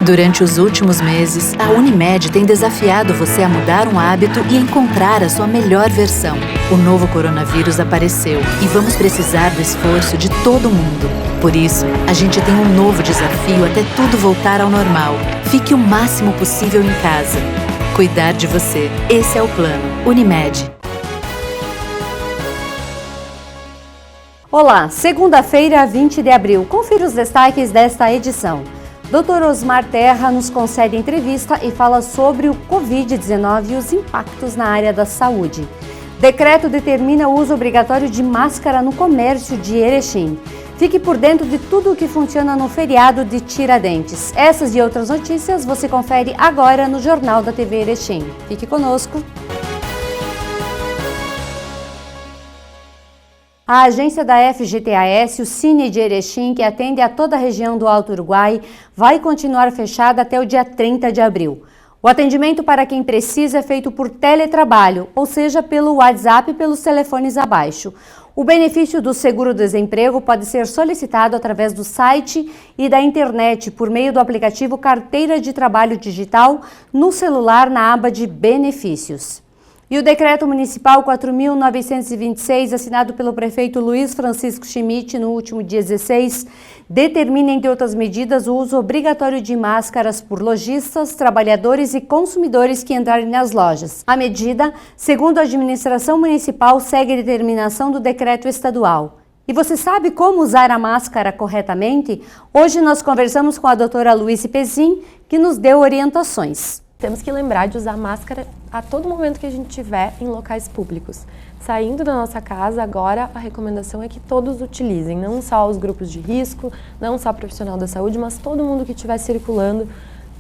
Durante os últimos meses, a Unimed tem desafiado você a mudar um hábito e encontrar a sua melhor versão. O novo coronavírus apareceu e vamos precisar do esforço de todo mundo. Por isso, a gente tem um novo desafio até tudo voltar ao normal. Fique o máximo possível em casa. Cuidar de você. Esse é o plano. Unimed. Olá, segunda-feira, 20 de abril. Confira os destaques desta edição. Dr. Osmar Terra nos concede entrevista e fala sobre o Covid-19 e os impactos na área da saúde. Decreto determina o uso obrigatório de máscara no comércio de Erechim. Fique por dentro de tudo o que funciona no feriado de Tiradentes. Essas e outras notícias você confere agora no Jornal da TV Erechim. Fique conosco. A agência da FGTAS, o Cine de Erechim, que atende a toda a região do Alto Uruguai, vai continuar fechada até o dia 30 de abril. O atendimento para quem precisa é feito por teletrabalho, ou seja, pelo WhatsApp e pelos telefones abaixo. O benefício do seguro-desemprego pode ser solicitado através do site e da internet por meio do aplicativo Carteira de Trabalho Digital no celular na aba de benefícios. E o Decreto Municipal 4.926, assinado pelo prefeito Luiz Francisco Schmidt no último dia 16, determina, entre outras medidas, o uso obrigatório de máscaras por lojistas, trabalhadores e consumidores que entrarem nas lojas. A medida, segundo a administração municipal, segue a determinação do decreto estadual. E você sabe como usar a máscara corretamente? Hoje nós conversamos com a doutora Luíse Pezin, que nos deu orientações. Temos que lembrar de usar máscara a todo momento que a gente estiver em locais públicos. Saindo da nossa casa, agora a recomendação é que todos utilizem, não só os grupos de risco, não só o profissional da saúde, mas todo mundo que estiver circulando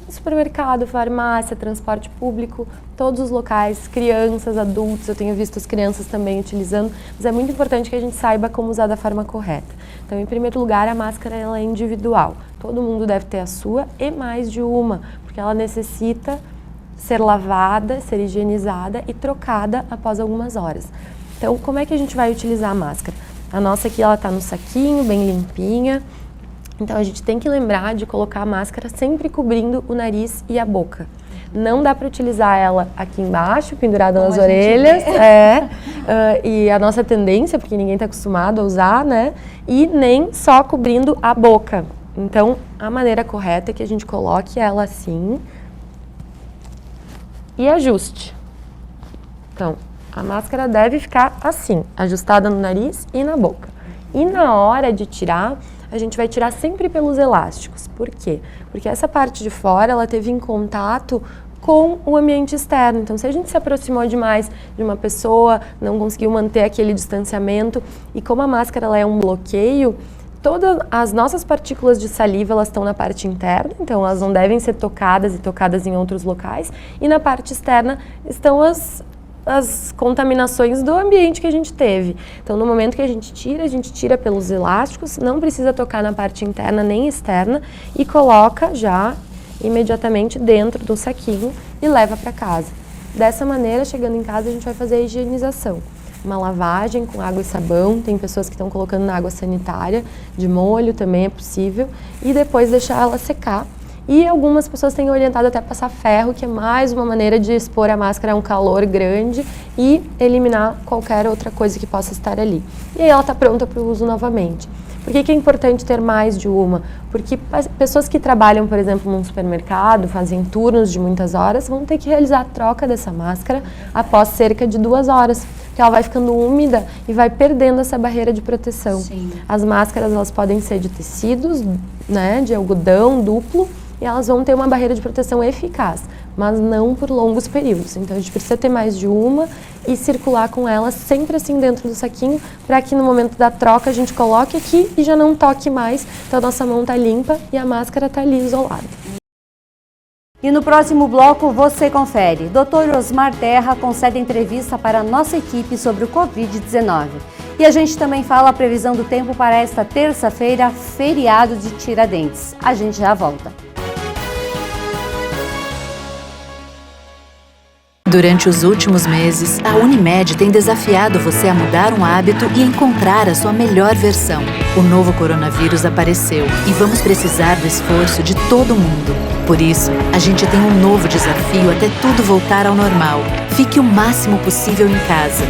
no supermercado, farmácia, transporte público, todos os locais, crianças, adultos, eu tenho visto as crianças também utilizando, mas é muito importante que a gente saiba como usar da forma correta. Então, em primeiro lugar, a máscara ela é individual, todo mundo deve ter a sua e mais de uma, porque ela necessita ser lavada, ser higienizada e trocada após algumas horas. Então, como é que a gente vai utilizar a máscara? A nossa aqui, ela está no saquinho, bem limpinha. Então, a gente tem que lembrar de colocar a máscara sempre cobrindo o nariz e a boca. Não dá para utilizar ela aqui embaixo, pendurada nas orelhas. E a nossa tendência, porque ninguém está acostumado a usar, né? E nem só cobrindo a boca. Então, a maneira correta é que a gente coloque ela assim e ajuste. Então, a máscara deve ficar assim, ajustada no nariz e na boca. E na hora de tirar, a gente vai tirar sempre pelos elásticos. Por quê? Porque essa parte de fora, ela teve em contato com o ambiente externo. Então, se a gente se aproximou demais de uma pessoa, não conseguiu manter aquele distanciamento, e como a máscara ela é um bloqueio, todas as nossas partículas de saliva elas estão na parte interna, então elas não devem ser tocadas e tocadas em outros locais, e na parte externa estão as contaminações do ambiente que a gente teve. Então, no momento que a gente tira pelos elásticos, não precisa tocar na parte interna nem externa e coloca já imediatamente dentro do saquinho e leva para casa. Dessa maneira, chegando em casa, a gente vai fazer a higienização. Uma lavagem com água e sabão, tem pessoas que estão colocando na água sanitária, de molho também é possível, e depois deixar ela secar. E algumas pessoas têm orientado até passar ferro, que é mais uma maneira de expor a máscara a um calor grande e eliminar qualquer outra coisa que possa estar ali. E aí ela está pronta para o uso novamente. Por que é importante ter mais de uma? Porque pessoas que trabalham, por exemplo, num supermercado, fazem turnos de muitas horas, vão ter que realizar a troca dessa máscara após cerca de 2 horas. Porque ela vai ficando úmida e vai perdendo essa barreira de proteção. Sim. As máscaras elas podem ser de tecidos, né, de algodão duplo, e elas vão ter uma barreira de proteção eficaz, mas não por longos períodos. Então a gente precisa ter mais de uma e circular com ela sempre assim dentro do saquinho, para que no momento da troca a gente coloque aqui e já não toque mais, então a nossa mão está limpa e a máscara está ali isolada. E no próximo bloco você confere. Dr. Osmar Terra concede entrevista para a nossa equipe sobre o Covid-19. E a gente também fala a previsão do tempo para esta terça-feira, feriado de Tiradentes. A gente já volta. Durante os últimos meses, a Unimed tem desafiado você a mudar um hábito e encontrar a sua melhor versão. O novo coronavírus apareceu e vamos precisar do esforço de todo mundo. Por isso, a gente tem um novo desafio até tudo voltar ao normal. Fique o máximo possível em casa.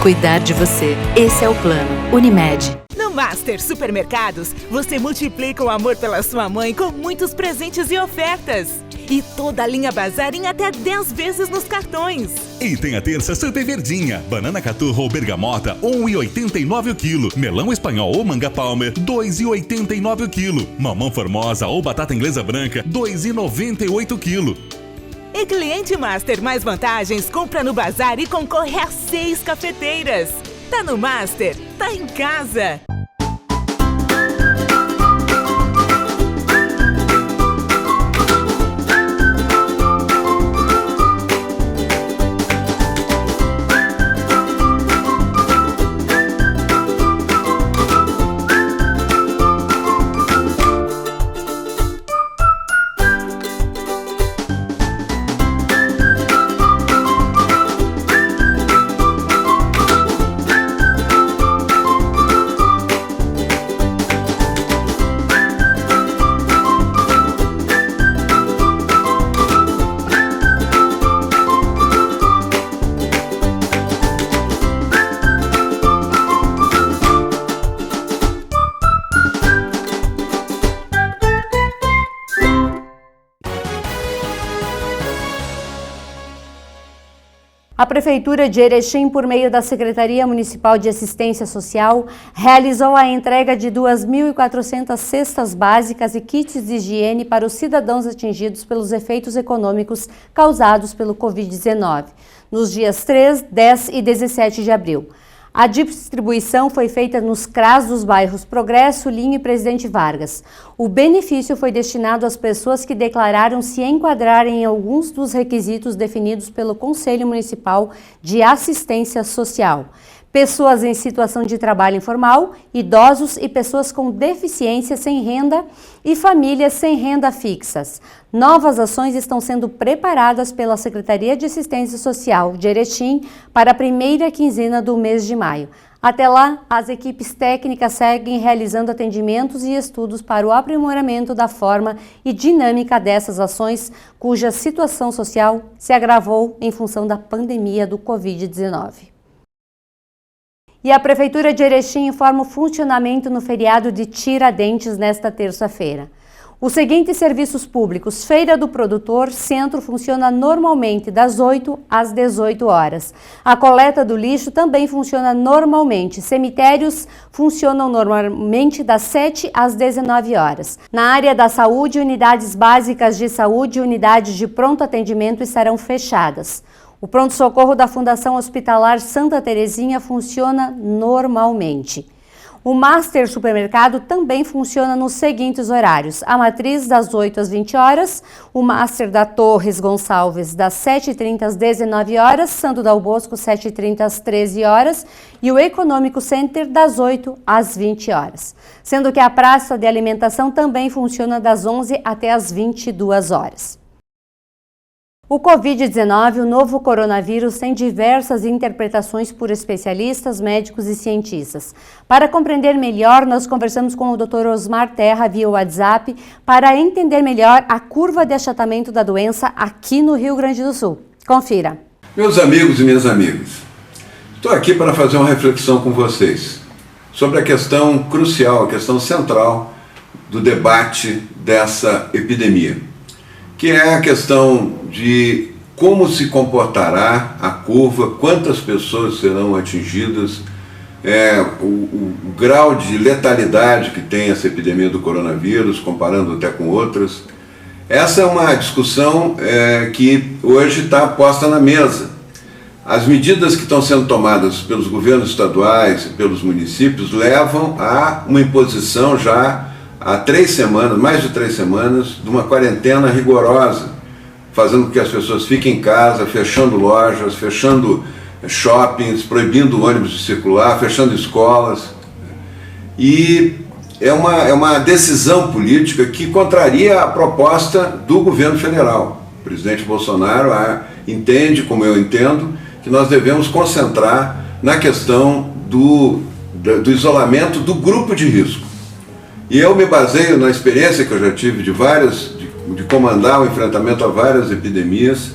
Cuidar de você. Esse é o plano. Unimed. No Master Supermercados, você multiplica o amor pela sua mãe com muitos presentes e ofertas. E toda a linha Bazar em até 10 vezes nos cartões. E tem a terça super verdinha. Banana caturra ou bergamota, R$ 1,89 o quilo. Melão espanhol ou manga palmer, R$ 2,89 o quilo. Mamão formosa ou batata inglesa branca, R$ 2,98 o quilo. E cliente Master mais vantagens, compra no Bazar e concorre a 6 cafeteiras. Tá no Master, tá em casa. A Prefeitura de Erechim, por meio da Secretaria Municipal de Assistência Social, realizou a entrega de 2.400 cestas básicas e kits de higiene para os cidadãos atingidos pelos efeitos econômicos causados pelo Covid-19, nos dias 3, 10 e 17 de abril. A distribuição foi feita nos CRAS dos bairros Progresso, Linho e Presidente Vargas. O benefício foi destinado às pessoas que declararam se enquadrarem em alguns dos requisitos definidos pelo Conselho Municipal de Assistência Social. Pessoas em situação de trabalho informal, idosos e pessoas com deficiência sem renda e famílias sem renda fixas. Novas ações estão sendo preparadas pela Secretaria de Assistência Social de Erechim para a primeira quinzena do mês de maio. Até lá, as equipes técnicas seguem realizando atendimentos e estudos para o aprimoramento da forma e dinâmica dessas ações, cuja situação social se agravou em função da pandemia do Covid-19. E a Prefeitura de Erechim informa o funcionamento no feriado de Tiradentes nesta terça-feira. Os seguintes serviços públicos: Feira do Produtor, Centro funciona normalmente das 8 às 18 horas. A coleta do lixo também funciona normalmente. Cemitérios funcionam normalmente das 7 às 19 horas. Na área da saúde, unidades básicas de saúde e unidades de pronto atendimento estarão fechadas. O pronto-socorro da Fundação Hospitalar Santa Terezinha funciona normalmente. O Master Supermercado também funciona nos seguintes horários: a Matriz das 8 às 20 horas, o Master da Torres Gonçalves das 7h30 às 19 horas, Santo Dal Bosco 7h30 às 13 horas e o Econômico Center das 8 às 20 horas. Sendo que a Praça de Alimentação também funciona das 11 até às 22 horas. O Covid-19, o novo coronavírus, tem diversas interpretações por especialistas, médicos e cientistas. Para compreender melhor, nós conversamos com o Dr. Osmar Terra via WhatsApp para entender melhor a curva de achatamento da doença aqui no Rio Grande do Sul. Confira. Meus amigos e minhas amigas, estou aqui para fazer uma reflexão com vocês sobre a questão crucial, a questão central do debate dessa epidemia, que é a questão de como se comportará a curva, quantas pessoas serão atingidas, o grau de letalidade que tem essa epidemia do coronavírus, comparando até com outras. Essa é uma discussão que hoje está posta na mesa. As medidas que estão sendo tomadas pelos governos estaduais e pelos municípios levam a uma imposição já há 3 semanas, mais de 3 semanas, de uma quarentena rigorosa, fazendo com que as pessoas fiquem em casa, fechando lojas, fechando shoppings, proibindo ônibus de circular, fechando escolas. E é uma decisão política que contraria a proposta do governo federal. O presidente Bolsonaro entende, como eu entendo, que nós devemos concentrar na questão do isolamento do grupo de risco. E eu me baseio na experiência que eu já tive de várias de comandar o enfrentamento a várias epidemias,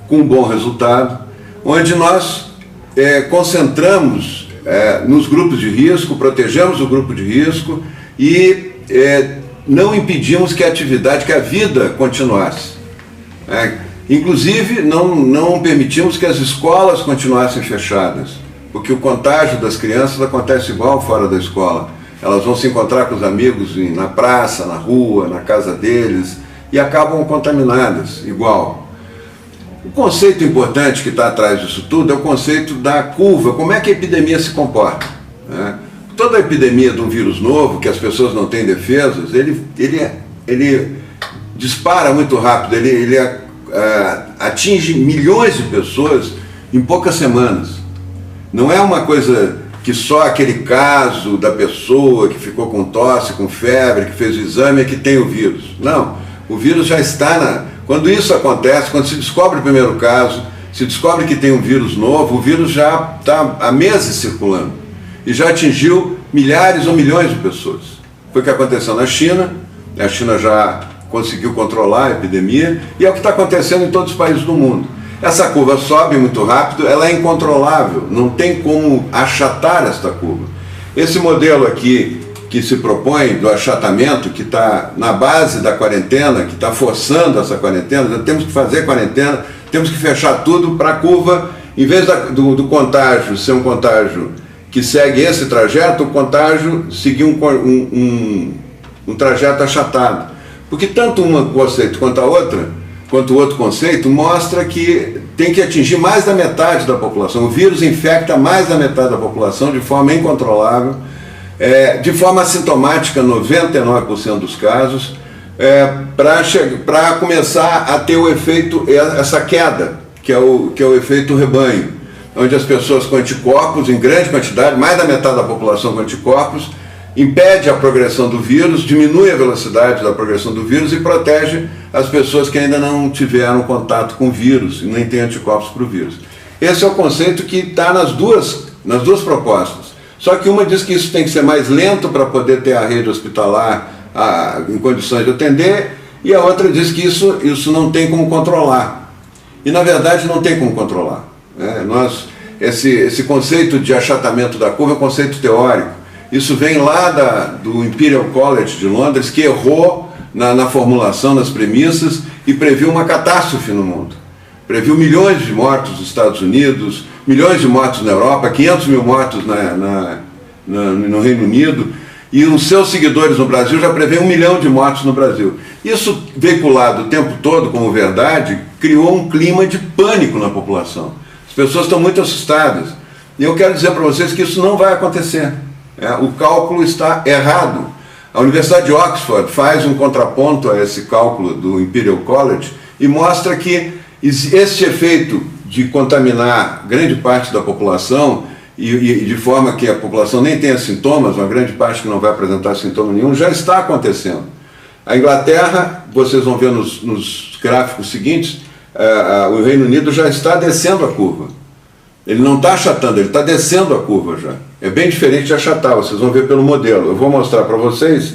com um bom resultado, onde nós concentramos nos grupos de risco, protegemos o grupo de risco e não impedimos que a vida continuasse. Inclusive, não permitimos que as escolas continuassem fechadas, porque o contágio das crianças acontece igual fora da escola. Elas vão se encontrar com os amigos na praça, na rua, na casa deles, e acabam contaminadas igual. O conceito importante que está atrás disso tudo é o conceito da curva, como é que a epidemia se comporta. Toda epidemia de um vírus novo, que as pessoas não têm defesas, ele dispara muito rápido, ele atinge milhões de pessoas em poucas semanas. Não é uma coisa que só aquele caso da pessoa que ficou com tosse, com febre, que fez o exame é que tem o vírus. Não, o vírus já está Quando isso acontece, quando se descobre o primeiro caso, se descobre que tem um vírus novo, o vírus já está há meses circulando e já atingiu milhares ou milhões de pessoas. Foi o que aconteceu na China, a China já conseguiu controlar a epidemia e é o que está acontecendo em todos os países do mundo. Essa curva sobe muito rápido, ela é incontrolável, não tem como achatar esta curva. Esse modelo aqui que se propõe do achatamento, que está na base da quarentena, que está forçando essa quarentena, temos que fazer quarentena, temos que fechar tudo para a curva, em vez do contágio ser um contágio que segue esse trajeto, o contágio seguir um trajeto achatado. Porque tanto um conceito quanto o outro conceito mostra que tem que atingir mais da metade da população. O vírus infecta mais da metade da população de forma incontrolável, de forma assintomática, 99% dos casos, para começar a ter o efeito, essa queda, que é o efeito rebanho, onde as pessoas com anticorpos, em grande quantidade, mais da metade da população com anticorpos, impede a progressão do vírus, diminui a velocidade da progressão do vírus e protege as pessoas que ainda não tiveram contato com o vírus e nem têm anticorpos para o vírus. Esse é o conceito que está nas duas propostas. Só que uma diz que isso tem que ser mais lento para poder ter a rede hospitalar em condições de atender, e a outra diz que isso não tem como controlar. E na verdade não tem como controlar. Esse conceito de achatamento da curva é um conceito teórico. Isso vem lá do Imperial College de Londres, que errou na formulação, nas premissas, e previu uma catástrofe no mundo. Previu milhões de mortos nos Estados Unidos, milhões de mortos na Europa, 500 mil mortos no Reino Unido, e os seus seguidores no Brasil já prevêem 1 milhão de mortos no Brasil. Isso, veiculado o tempo todo como verdade, criou um clima de pânico na população. As pessoas estão muito assustadas. E eu quero dizer para vocês que isso não vai acontecer. O cálculo está errado. A Universidade de Oxford faz um contraponto a esse cálculo do Imperial College e mostra que esse efeito de contaminar grande parte da população e de forma que a população nem tenha sintomas, uma grande parte que não vai apresentar sintoma nenhum, já está acontecendo. A Inglaterra, vocês vão ver nos gráficos seguintes, o Reino Unido já está descendo a curva. Ele não está achatando, ele está descendo a curva já. É bem diferente de achatar, vocês vão ver pelo modelo. Eu vou mostrar para vocês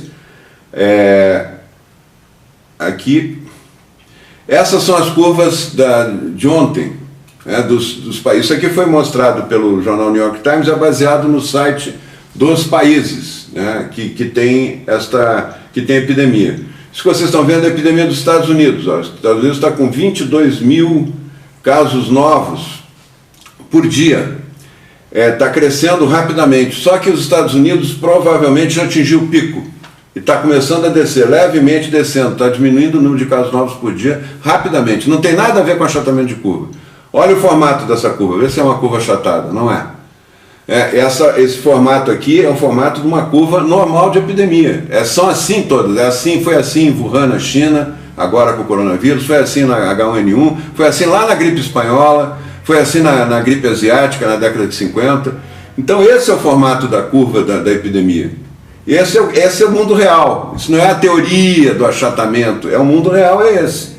aqui. Essas são as curvas de ontem, dos países. Isso aqui foi mostrado pelo jornal New York Times, é baseado no site dos países que tem epidemia. Isso que vocês estão vendo é a epidemia dos Estados Unidos. Os Estados Unidos está com 22 mil casos novos por dia. Está crescendo rapidamente, só que os Estados Unidos provavelmente já atingiu o pico e está começando a descer, levemente descendo, está diminuindo o número de casos novos por dia rapidamente. Não tem nada a ver com achatamento de curva. Olha o formato dessa curva, vê se é uma curva achatada, não é? Esse formato aqui é o formato de uma curva normal de epidemia. São assim todas, foi assim em Wuhan, na China, agora com o coronavírus, foi assim na H1N1, foi assim lá na gripe espanhola, foi assim na gripe asiática, na década de 50. Então esse é o formato da curva da epidemia. Esse é o mundo real. Isso não é a teoria do achatamento, o mundo real é esse.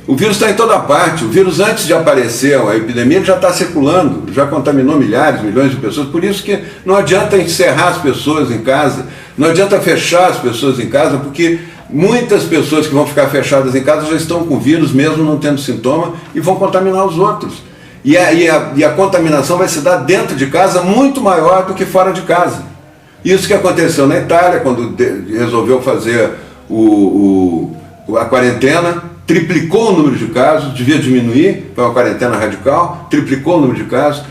O vírus está em toda parte. O vírus, antes de aparecer a epidemia, ele já está circulando, já contaminou milhares, milhões de pessoas. Por isso que não adianta encerrar as pessoas em casa, não adianta fechar as pessoas em casa, porque Muitas pessoas que vão ficar fechadas em casa já estão com vírus, mesmo não tendo sintoma, e vão contaminar os outros. E a contaminação vai se dar dentro de casa muito maior do que fora de casa. Isso que aconteceu na Itália, quando resolveu fazer a quarentena, triplicou o número de casos, devia diminuir, foi uma quarentena radical, triplicou o número de casos,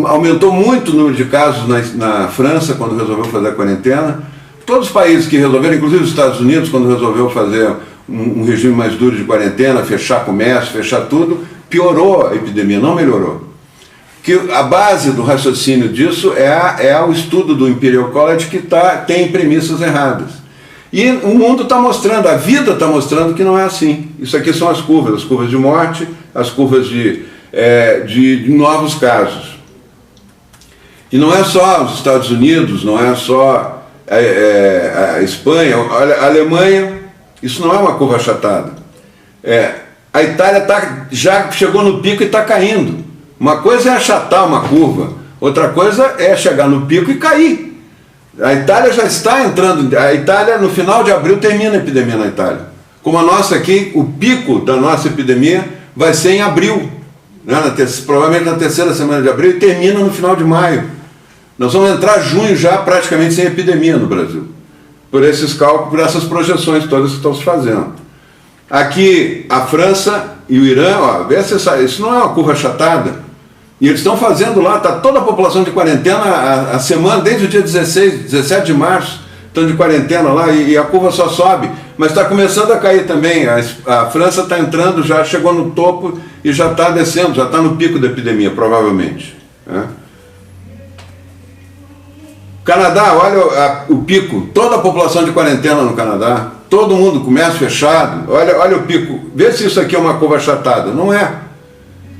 aumentou muito o número de casos na França, quando resolveu fazer a quarentena. Todos os países que resolveram, inclusive os Estados Unidos, quando resolveu fazer um regime mais duro de quarentena, fechar comércio, fechar tudo, piorou a epidemia, não melhorou. Que a base do raciocínio disso é o estudo do Imperial College, que tem premissas erradas. E o mundo está mostrando, a vida está mostrando que não é assim. Isso aqui são as curvas de morte, as curvas de novos casos. E não é só os Estados Unidos, não é só a Espanha, olha, a Alemanha, isso não é uma curva achatada. A Itália já chegou no pico e está caindo. Uma coisa é achatar uma curva, outra coisa é chegar no pico e cair. A Itália já está entrando, a Itália no final de abril termina a epidemia na Itália. Como a nossa aqui, o pico da nossa epidemia vai ser em abril, né? Provavelmente na terceira semana de abril, e termina no final de maio. Nós vamos entrar junho já praticamente sem epidemia no Brasil, por esses cálculos, por essas projeções todas que estão se fazendo. Aqui a França e o Irã, vê se isso não é uma curva achatada, e eles estão fazendo lá, está toda a população de quarentena a semana, desde o dia 17 de março, estão de quarentena lá, e a curva só sobe, mas está começando a cair também. A França está entrando, já chegou no topo e já está descendo, já está no pico da epidemia, provavelmente, né? Canadá, olha o pico, toda a população de quarentena no Canadá, todo mundo, comércio fechado, olha o pico, vê se isso aqui é uma curva achatada, não é,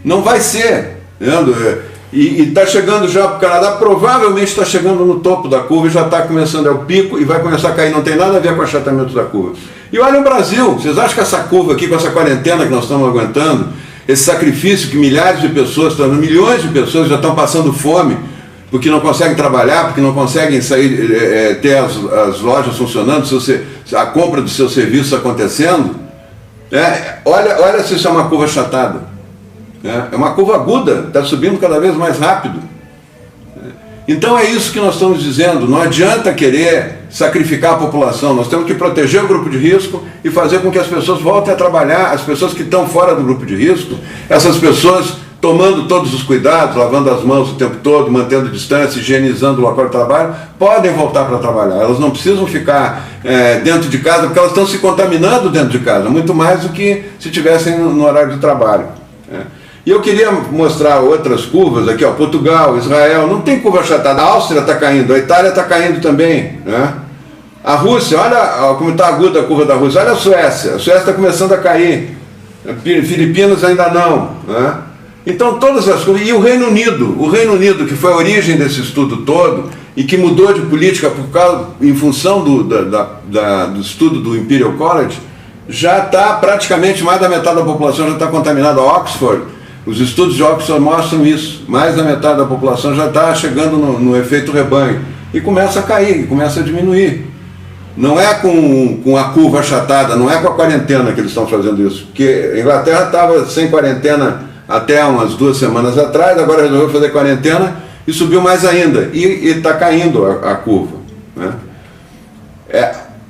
não vai ser, entendeu? E está chegando já para o Canadá, provavelmente está chegando no topo da curva e já está começando, é o pico e vai começar a cair, não tem nada a ver com o achatamento da curva. E olha o Brasil, vocês acham que essa curva aqui, com essa quarentena que nós estamos aguentando, esse sacrifício que milhares de pessoas, milhões de pessoas já estão passando fome, porque não conseguem trabalhar, porque não conseguem sair, ter as lojas funcionando, a compra dos seus serviços acontecendo, olha se isso é uma curva achatada. É uma curva aguda, está subindo cada vez mais rápido. Então é isso que nós estamos dizendo, não adianta querer sacrificar a população, nós temos que proteger o grupo de risco e fazer com que as pessoas voltem a trabalhar, as pessoas que estão fora do grupo de risco, essas pessoas tomando todos os cuidados, lavando as mãos o tempo todo, mantendo distância, higienizando o local de trabalho, podem voltar para trabalhar. Elas não precisam ficar dentro de casa, porque elas estão se contaminando dentro de casa, muito mais do que se estivessem no horário de trabalho. E eu queria mostrar outras curvas aqui, Portugal, Israel, não tem curva achatada, a Áustria está caindo, a Itália está caindo também, né? A Rússia, olha como está aguda a curva da Rússia, olha a Suécia está começando a cair, Filipinas ainda não, né? Então todas as coisas, e o Reino Unido, que foi a origem desse estudo todo, e que mudou de política em função do estudo do Imperial College, já está praticamente mais da metade da população já está contaminada. Oxford, os estudos de Oxford mostram isso, mais da metade da população já está chegando no efeito rebanho, e começa a cair, começa a diminuir. Não é com a curva achatada, não é com a quarentena que eles estão fazendo isso, porque a Inglaterra estava sem quarentena até umas 2 semanas atrás, agora resolveu fazer quarentena e subiu mais ainda, e está caindo a curva, né?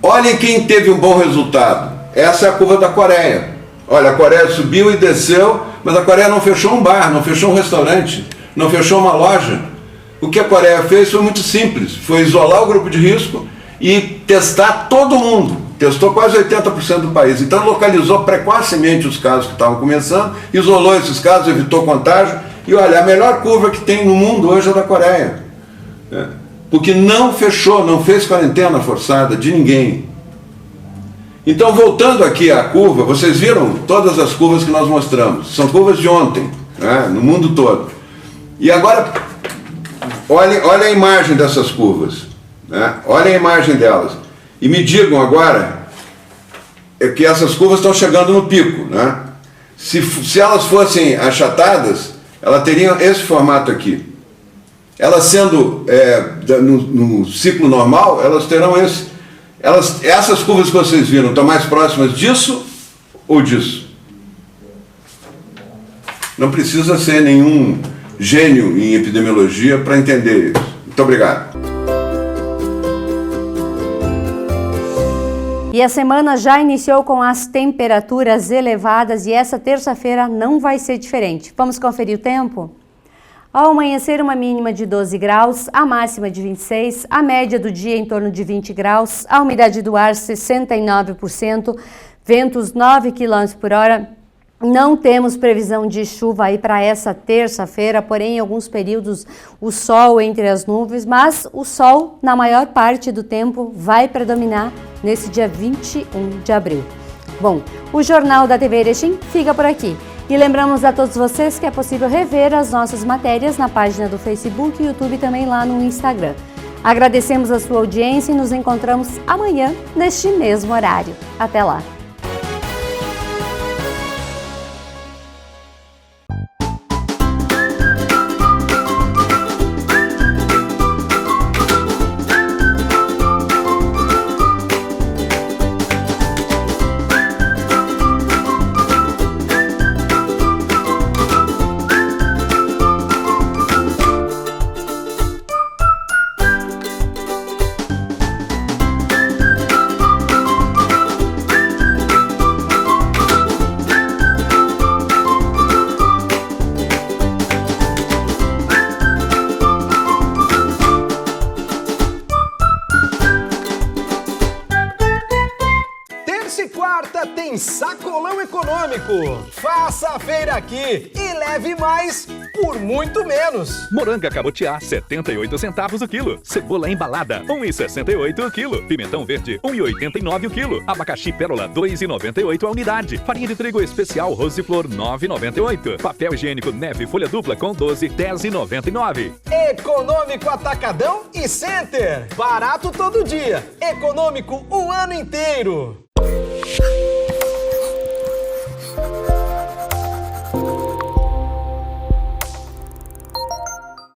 Olhem quem teve um bom resultado, essa é a curva da Coreia. Olha, a Coreia subiu e desceu, mas a Coreia não fechou um bar, não fechou um restaurante, não fechou uma loja. O que a Coreia fez foi muito simples, foi isolar o grupo de risco e testar todo mundo. Testou quase 80% do país, então localizou precocemente os casos que estavam começando, isolou esses casos, evitou contágio, e olha, a melhor curva que tem no mundo hoje é da Coreia, porque não fechou, não fez quarentena forçada de ninguém. Então, voltando aqui à curva, vocês viram todas as curvas que nós mostramos, são curvas de ontem, né, no mundo todo. E agora, olhem a imagem dessas curvas, né, olhem a imagem delas. E me digam agora que essas curvas estão chegando no pico, né? Se elas fossem achatadas, elas teriam esse formato aqui. Elas sendo no ciclo normal, elas terão Essas curvas que vocês viram estão mais próximas disso ou disso? Não precisa ser nenhum gênio em epidemiologia para entender isso. Muito obrigado. E a semana já iniciou com as temperaturas elevadas e essa terça-feira não vai ser diferente. Vamos conferir o tempo? Ao amanhecer, uma mínima de 12 graus, a máxima de 26, a média do dia em torno de 20 graus, a umidade do ar 69%, ventos 9 km por hora. Não temos previsão de chuva aí para essa terça-feira, porém em alguns períodos o sol entre as nuvens, mas o sol na maior parte do tempo vai predominar nesse dia 21 de abril. Bom, o Jornal da TV Erechim fica por aqui. E lembramos a todos vocês que é possível rever as nossas matérias na página do Facebook e YouTube e também lá no Instagram. Agradecemos a sua audiência e nos encontramos amanhã neste mesmo horário. Até lá! Tem Sacolão Econômico. Faça a feira aqui e leve mais por muito menos. Moranga cabotiá, 78 centavos o quilo. Cebola embalada, 1,68 o quilo. Pimentão verde, 1,89 o quilo. Abacaxi pérola, 2,98 a unidade. Farinha de trigo especial Rosiflor, 9,98. Papel higiênico neve folha dupla com 12, 10,99. Econômico Atacadão e Center. Barato todo dia. Econômico o ano inteiro.